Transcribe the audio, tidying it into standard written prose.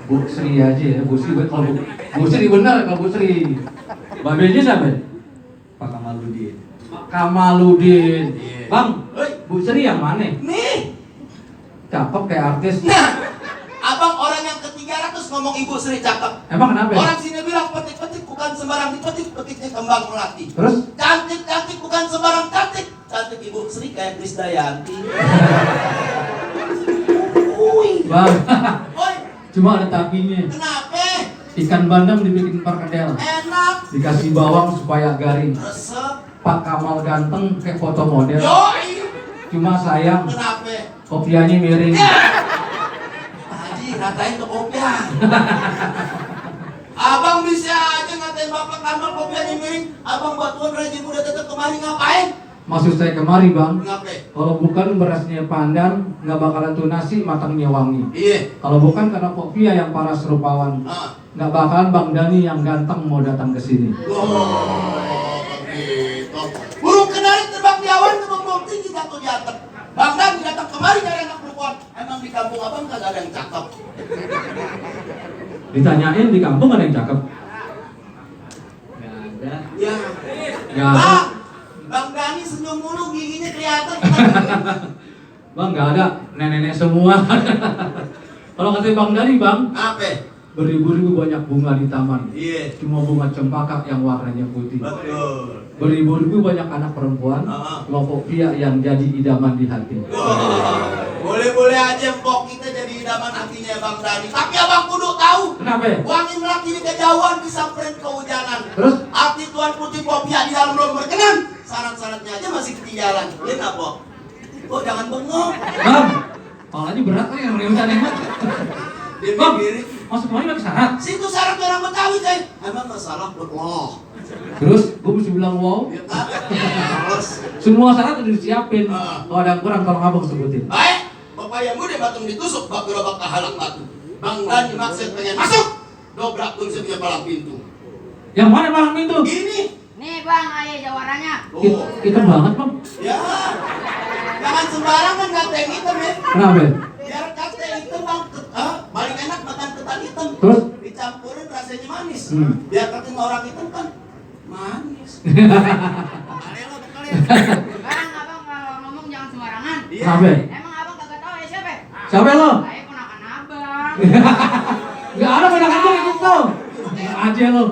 Bu Sri aja ya, Bu Sri. Kalau Bu Sri benar, kalau Bu Sri. Babenya siapa? Pak Kamaludin. Kamaludin. Iya. Bang, Bu Sri yang mana? Nih, Cakep kayak artis. nah, abang orang yang ke-300 ngomong Ibu Sri cakep. Emang kenapa? Orang sini bilang petik-petik bukan sembarang dipetik, petiknya kembang melati. Terus? Cantik-cantik bukan sembarang cantik, cantik Ibu Sri kayak Krisdayanti. Bang, Woi, cuma ada tapinya. kenapa? Ikan bandeng dibikin perkedel, Enak, dikasih bawang supaya garing. resep. Pak Kamal ganteng kayak foto model. Yoi, Cuma sayang kenapa? kopiannya miring. Haji, ngatain ke kopiah. Abang bisa aja ngatain Bapak Kamal kopiahnya miring. Abang batuan rajin udah tetap kemari ngapain? Maksud saya kemari bang, Kenapa? kalau bukan berasnya pandan, nggak bakalan tuh nasi matangnya wangi. Iya. Kalau bukan karena kopiah yang paras rupawan, Ah. nggak bakalan Bang Dani yang ganteng mau datang ke sini. Oh, begitu. Burung kenari terbang di awan, terbang tinggi jatuh di atap. Bang Dani datang kemari dari anak perempuan. Emang di kampung abang kagak ada yang cakep? Ditanyain di kampung ada yang cakep? Nggak ada. Ya. Nggak ada. Bang Dani senyum mulu, giginya kelihatan. Bang nggak ada, nenek-nenek semua. Kalau kata Bang Dani bang, Apa? beribu-ribu banyak bunga di taman. Iya. Cuma bunga cempaka yang warnanya putih. Betul. Beribu-ribu banyak anak perempuan, kelompok pria yang jadi idaman di hati. Wah, boleh-boleh aja Mpok kita jadi idaman hatinya Bang Dani. Tapi abang kudu tahu. Kenapa? Wangi melati di kejauhan disamperin kehujanan. Terus? Arti Tuhan putih kopiah di dalam belum berkenan. Syarat-syaratnya aja masih ketinggalan. Lihat nggak, Pok? Oh, jangan bengong. Bang, palanya berat kan yang meriusan hemat. Dia Bang, mikirin. masuk kemana lagi syarat? Situ syarat orang Betawi, coy. Emang masalah buat lo. Terus, gue mesti bilang wow. Ya kan? Terus. Semua syarat udah disiapin. Kalau ada yang kurang, tolong abang sebutin. Baik. Bapak yang muda batung ditusuk, bak gerobak kahalang batu. Bang Dani maksud pengen masuk. Dobrak pun sepunya palang pintu. Yang mana palang pintu? Ini. Nih bang, ayo jawarannya. Kita banget bang. Ya. Jangan sembarangan ngatain hitam ya. Kenapa? Biar kate hitam bang, paling enak makan ketan hitam. Terus? Dicampurin rasanya manis. Hmm. Biar katain orang hitam kan manis. Bang, abang kalau ngomong jangan sembarangan. Iya. Kenapa? Emang abang kagak tahu ya siapa? Siapa lo? Saya ponakan abang. Gak ada ponakan gue gitu. Aja lo.